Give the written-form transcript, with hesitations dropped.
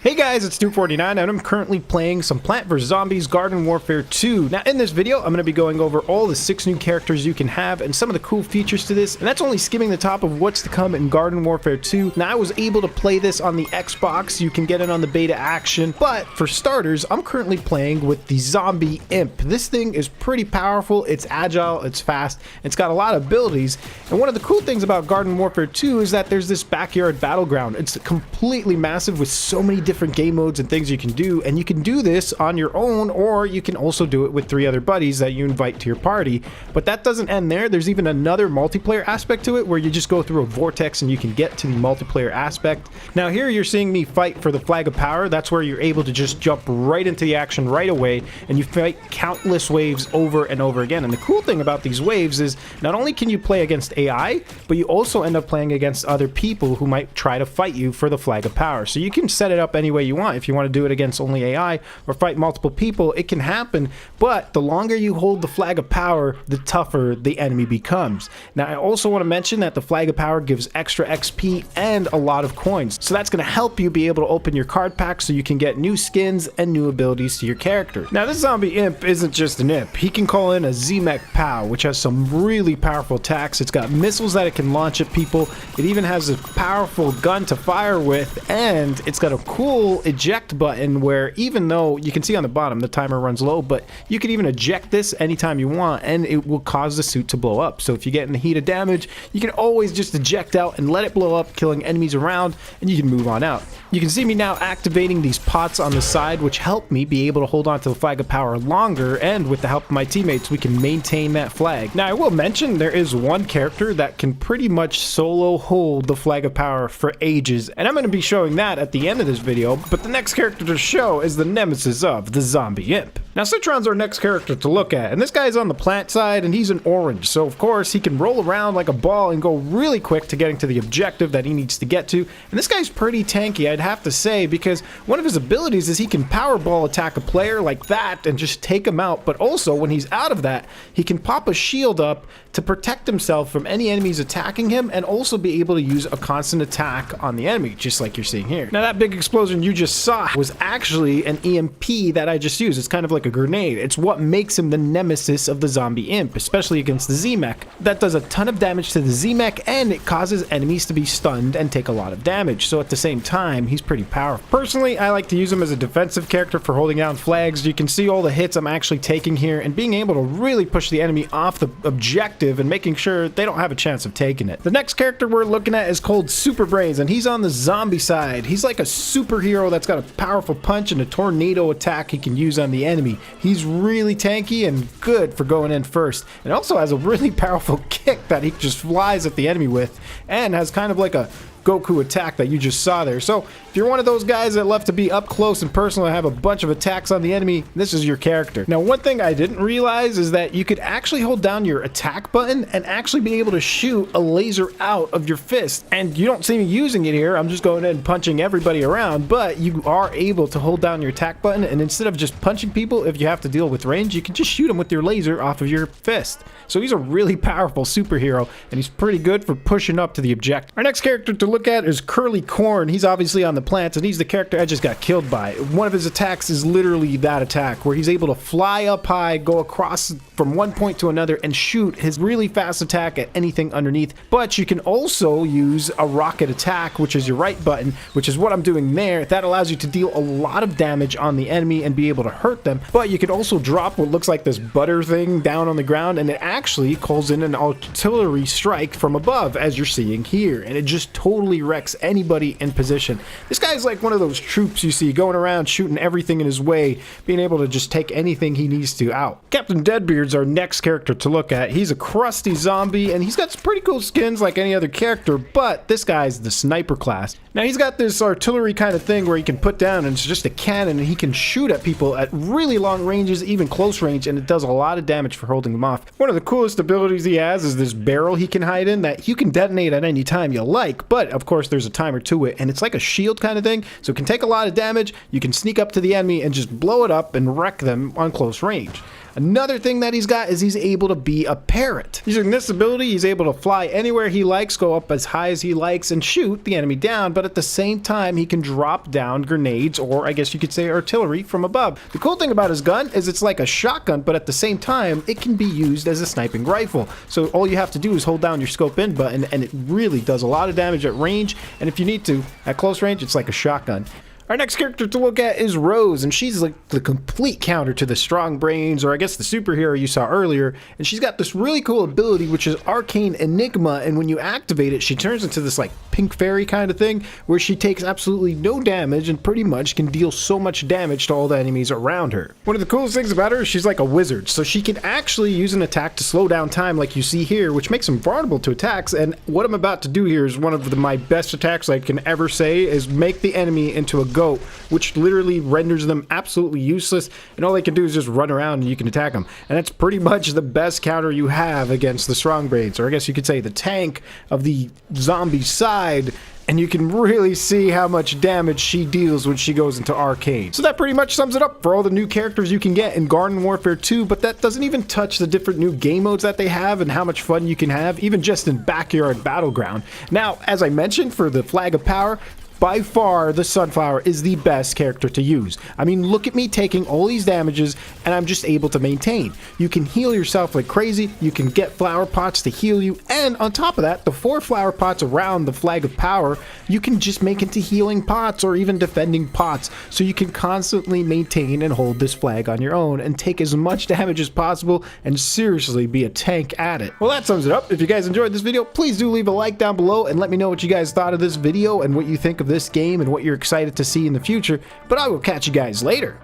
Hey guys, it's 249 and I'm currently playing some Plant vs. Zombies Garden Warfare 2. Now in this video, I'm going to be going over all the 6 new characters you can have and some of the cool features to this, and that's only skimming the top of what's to come in Garden Warfare 2. Now I was able to play this on the Xbox, you can get it on the beta action, but for starters, I'm currently playing with the Zombie Imp. This thing is pretty powerful, it's agile, it's fast, it's got a lot of abilities, and one of the cool things about Garden Warfare 2 is that there's this backyard battleground. It's completely massive with so many different game modes and things you can do, and you can do this on your own, or you can also do it with 3 other buddies that you invite to your party. But that doesn't end there. There's even another multiplayer aspect to it where you just go through a vortex and you can get to the multiplayer aspect. Now here you're seeing me fight for the flag of power. That's where you're able to just jump right into the action right away, and you fight countless waves over and over again. And the cool thing about these waves is not only can you play against AI, but you also end up playing against other people who might try to fight you for the flag of power. So you can set it up any way you want. If you want to do it against only AI or fight multiple people, it can happen, but the longer you hold the flag of power, the tougher the enemy becomes. Now I also want to mention that the flag of power gives extra XP and a lot of coins, so that's going to help you be able to open your card pack so you can get new skins and new abilities to your character. Now this zombie imp isn't just an imp. He can call in a Z-Mech POW, which has some really powerful attacks. It's got missiles that it can launch at people. It even has a powerful gun to fire with, and it's got a cool eject button where, even though you can see on the bottom the timer runs low, but you can even eject this anytime you want and it will cause the suit to blow up. So if you get in the heat of damage, you can always just eject out and let it blow up, killing enemies around, and you can move on out. You can see me now activating these pots on the side, which help me be able to hold on to the flag of power longer, and with the help of my teammates we can maintain that flag. Now I will mention there is one character that can pretty much solo hold the flag of power for ages, and I'm going to be showing that at the end of this video. But the next character to show is the nemesis of the Zombie Imp. Now Citron's our next character to look at, and this guy's on the plant side and he's an orange, so of course he can roll around like a ball and go really quick to getting to the objective that he needs to get to. And this guy's pretty tanky, I'd have to say, because one of his abilities is he can powerball attack a player like that and just take him out, but also when he's out of that, he can pop a shield up to protect himself from any enemies attacking him, and also be able to use a constant attack on the enemy, just like you're seeing here. Now that big explosion you just saw was actually an EMP that I just used. It's kind of like a grenade. It's what makes him the nemesis of the Zombie Imp, especially against the Z-Mech. That does a ton of damage to the Z-Mech, and it causes enemies to be stunned and take a lot of damage. So at the same time, he's pretty powerful. Personally, I like to use him as a defensive character for holding down flags. You can see all the hits I'm actually taking here and being able to really push the enemy off the objective and making sure they don't have a chance of taking it. The next character we're looking at is called Super Brains, and he's on the zombie side. He's like a superhero that's got a powerful punch and a tornado attack he can use on the enemy. He's really tanky and good for going in first, and also has a really powerful kick that he just flies at the enemy with, and has kind of like a Goku attack that you just saw there. So if you're one of those guys that love to be up close and personal and have a bunch of attacks on the enemy, this is your character. Now one thing I didn't realize is that you could actually hold down your attack button and actually be able to shoot a laser out of your fist. And you don't see me using it here, I'm just going in and punching everybody around, but you are able to hold down your attack button, and instead of just punching people, if you have to deal with range, you can just shoot them with your laser off of your fist. So he's a really powerful superhero, and he's pretty good for pushing up to the objective. Our next character to look at is Curly Corn. He's obviously on the plants, and he's the character I just got killed by. One of his attacks is literally that attack, where he's able to fly up high, go across from one point to another, and shoot his really fast attack at anything underneath. But you can also use a rocket attack, which is your right button, which is what I'm doing there. That allows you to deal a lot of damage on the enemy and be able to hurt them. But you can also drop what looks like this butter thing down on the ground, and it actually calls in an artillery strike from above, as you're seeing here, and it just totally wrecks anybody in position. This guy's like one of those troops you see going around shooting everything in his way, being able to just take anything he needs to out. Captain Deadbeard's our next character to look at. He's a crusty zombie, and he's got some pretty cool skins like any other character, but this guy's the sniper class. Now he's got this artillery kind of thing where he can put down, and it's just a cannon, and he can shoot at people at really long ranges, even close range, and it does a lot of damage for holding them off. One of the coolest abilities he has is this barrel he can hide in that you can detonate at any time you like, but of course there's a timer to it, and it's like a shield kind of thing, so it can take a lot of damage. You can sneak up to the enemy and just blow it up and wreck them on close range. Another thing that he's got is he's able to be a parrot. Using this ability, he's able to fly anywhere he likes, go up as high as he likes, and shoot the enemy down, but at the same time, he can drop down grenades, or I guess you could say artillery, from above. The cool thing about his gun is it's like a shotgun, but at the same time, it can be used as a sniping rifle. So all you have to do is hold down your scope in button, and it really does a lot of damage at range, and if you need to, at close range, it's like a shotgun. Our next character to look at is Rose, and she's like the complete counter to the strong brains, or I guess the superhero you saw earlier, and she's got this really cool ability, which is Arcane Enigma, and when you activate it, she turns into this like pink fairy kind of thing, where she takes absolutely no damage and pretty much can deal so much damage to all the enemies around her. One of the coolest things about her is she's like a wizard, so she can actually use an attack to slow down time like you see here, which makes them vulnerable to attacks, and what I'm about to do here is one of my best attacks I can ever say, is make the enemy into a goat, which literally renders them absolutely useless, and all they can do is just run around and you can attack them. And that's pretty much the best counter you have against the strong brains, or I guess you could say the tank of the zombie side. And you can really see how much damage she deals when she goes into arcade. So that pretty much sums it up for all the new characters you can get in Garden Warfare 2, but that doesn't even touch the different new game modes that they have and how much fun you can have, even just in Backyard Battleground. Now, as I mentioned, for the Flag of Power, by far, the Sunflower is the best character to use. I mean, look at me taking all these damages, and I'm just able to maintain. You can heal yourself like crazy, you can get flower pots to heal you, and on top of that, the 4 flower pots around the Flag of Power, you can just make into healing pots or even defending pots, so you can constantly maintain and hold this flag on your own and take as much damage as possible and seriously be a tank at it. Well, that sums it up. If you guys enjoyed this video, please do leave a like down below and let me know what you guys thought of this video and what you think of this game and what you're excited to see in the future, but I will catch you guys later.